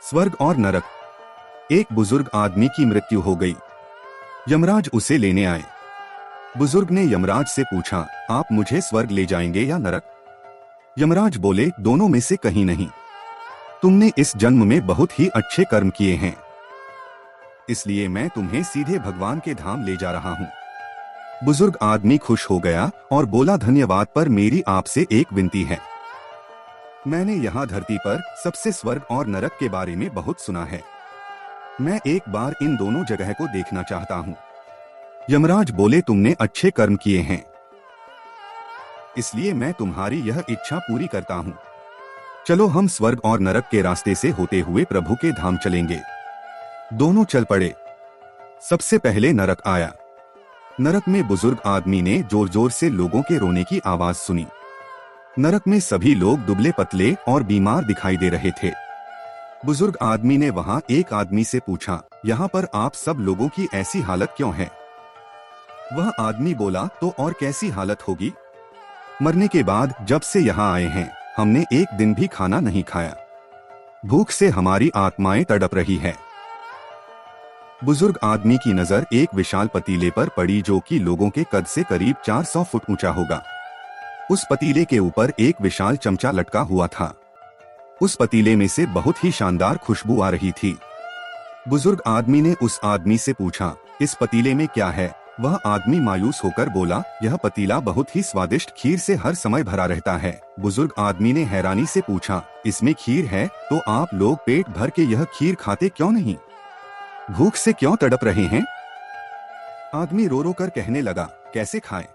स्वर्ग और नरक। एक बुजुर्ग आदमी की मृत्यु हो गई। यमराज उसे लेने आए। बुजुर्ग ने यमराज से पूछा, आप मुझे स्वर्ग ले जाएंगे या नरक? यमराज बोले, दोनों में से कहीं नहीं। तुमने इस जन्म में बहुत ही अच्छे कर्म किए हैं, इसलिए मैं तुम्हें सीधे भगवान के धाम ले जा रहा हूँ। बुजुर्ग आदमी खुश हो गया और बोला, धन्यवाद, पर मेरी आपसे एक विनती है। मैंने यहाँ धरती पर सबसे स्वर्ग और नरक के बारे में बहुत सुना है। मैं एक बार इन दोनों जगह को देखना चाहता हूँ। यमराज बोले, तुमने अच्छे कर्म किए हैं, इसलिए मैं तुम्हारी यह इच्छा पूरी करता हूँ। चलो हम स्वर्ग और नरक के रास्ते से होते हुए प्रभु के धाम चलेंगे। दोनों चल पड़े। सबसे पहले नरक आया। नरक में बुजुर्ग आदमी ने जोर जोर से लोगों के रोने की आवाज सुनी। नरक में सभी लोग दुबले पतले और बीमार दिखाई दे रहे थे। बुजुर्ग आदमी ने वहां एक आदमी से पूछा, यहाँ पर आप सब लोगों की ऐसी हालत क्यों है? वह आदमी बोला, तो और कैसी हालत होगी? मरने के बाद जब से यहाँ आए हैं, हमने एक दिन भी खाना नहीं खाया। भूख से हमारी आत्माएं तड़प रही है। बुजुर्ग आदमी की नजर एक विशाल पतीले पर पड़ी, जो कि लोगों के कद से करीब 400 फुट ऊंचा होगा। उस पतीले के ऊपर एक विशाल चमचा लटका हुआ था। उस पतीले में से बहुत ही शानदार खुशबू आ रही थी। बुजुर्ग आदमी ने उस आदमी से पूछा, इस पतीले में क्या है? वह आदमी मायूस होकर बोला, यह पतीला बहुत ही स्वादिष्ट खीर से हर समय भरा रहता है। बुजुर्ग आदमी ने हैरानी से पूछा, इसमें खीर है तो आप लोग पेट भर के यह खीर खाते क्यों नहीं? भूख से क्यों तड़प रहे हैं? आदमी रो रो कर कहने लगा, कैसे खाएं?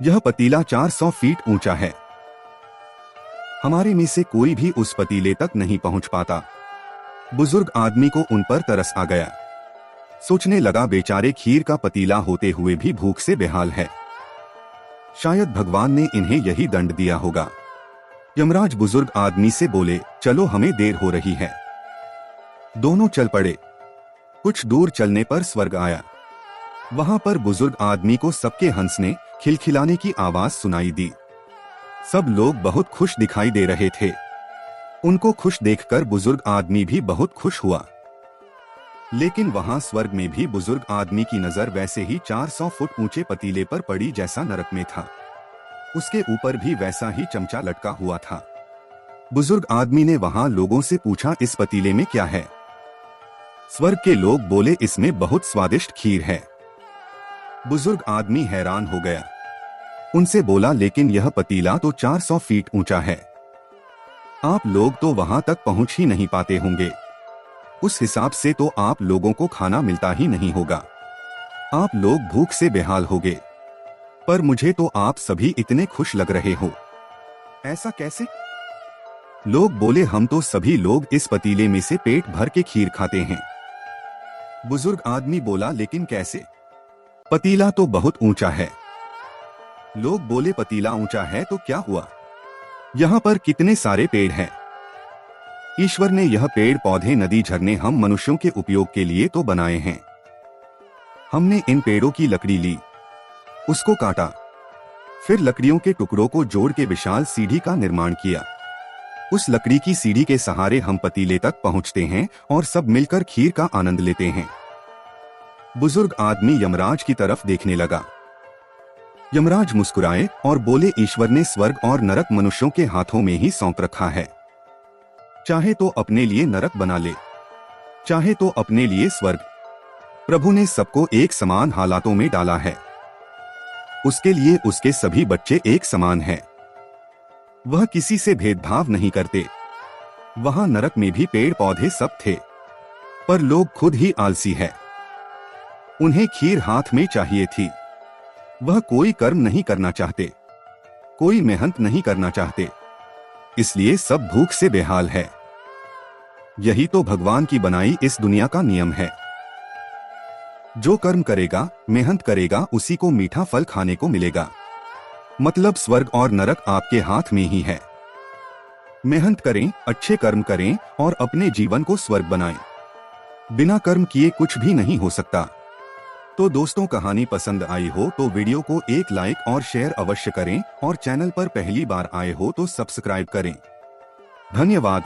यह पतीला 400 फीट ऊंचा है। हमारे में से कोई भी उस पतीले तक नहीं पहुंच पाता। बुजुर्ग आदमी को उन पर तरस आ गया। सोचने लगा, बेचारे खीर का पतीला होते हुए भी भूख से बेहाल है। शायद भगवान ने इन्हें यही दंड दिया होगा। यमराज बुजुर्ग आदमी से बोले, चलो हमें देर हो रही है। दोनों चल पड़े। कुछ दूर चलने पर स्वर्ग आया। वहां पर बुजुर्ग आदमी को सबके हंसने खिलखिलाने की आवाज सुनाई दी। सब लोग बहुत खुश दिखाई दे रहे थे। उनको खुश देखकर बुजुर्ग आदमी भी बहुत खुश हुआ। लेकिन वहां स्वर्ग में भी बुजुर्ग आदमी की नजर वैसे ही 400 फुट ऊंचे पतीले पर पड़ी, जैसा नरक में था। उसके ऊपर भी वैसा ही चमचा लटका हुआ था। बुजुर्ग आदमी ने वहां लोगों से पूछा, इस पतीले में क्या है? स्वर्ग के लोग बोले, इसमें बहुत स्वादिष्ट खीर है। बुजुर्ग आदमी हैरान हो गया। उनसे बोला, लेकिन यह पतीला तो 400 फीट ऊंचा है। आप लोग तो वहां तक पहुंच ही नहीं पाते होंगे। उस हिसाब से तो आप लोगों को खाना मिलता ही नहीं होगा। आप लोग भूख से बेहाल होगे। पर मुझे तो आप सभी इतने खुश लग रहे हो, ऐसा कैसे? लोग बोले, हम तो सभी लोग इस पतीले में से पेट भर के खीर खाते हैं। बुजुर्ग आदमी बोला, लेकिन कैसे? पतीला तो बहुत ऊंचा है। लोग बोले, पतीला ऊंचा है तो क्या हुआ? यहाँ पर कितने सारे पेड़ हैं। ईश्वर ने यह पेड़ पौधे नदी झरने हम मनुष्यों के उपयोग के लिए तो बनाए हैं। हमने इन पेड़ों की लकड़ी ली, उसको काटा, फिर लकड़ियों के टुकड़ों को जोड़ के विशाल सीढ़ी का निर्माण किया। उस लकड़ी की सीढ़ी के सहारे हम पतीले तक पहुंचते हैं और सब मिलकर खीर का आनंद लेते हैं। बुजुर्ग आदमी यमराज की तरफ देखने लगा। यमराज मुस्कुराए और बोले, ईश्वर ने स्वर्ग और नरक मनुष्यों के हाथों में ही सौंप रखा है। चाहे तो अपने लिए नरक बना ले, चाहे तो अपने लिए स्वर्ग। प्रभु ने सबको एक समान हालातों में डाला है। उसके लिए उसके सभी बच्चे एक समान हैं। वह किसी से भेदभाव नहीं करते। वहां नरक में भी पेड़ पौधे सब थे, पर लोग खुद ही आलसी है। उन्हें खीर हाथ में चाहिए थी। वह कोई कर्म नहीं करना चाहते, कोई मेहनत नहीं करना चाहते, इसलिए सब भूख से बेहाल है। यही तो भगवान की बनाई इस दुनिया का नियम है। जो कर्म करेगा, मेहनत करेगा, उसी को मीठा फल खाने को मिलेगा। मतलब स्वर्ग और नरक आपके हाथ में ही है। मेहनत करें, अच्छे कर्म करें और अपने जीवन को स्वर्ग बनाएं। बिना कर्म किए कुछ भी नहीं हो सकता। तो दोस्तों, कहानी पसंद आई हो तो वीडियो को एक लाइक और शेयर अवश्य करें और चैनल पर पहली बार आए हो तो सब्सक्राइब करें। धन्यवाद।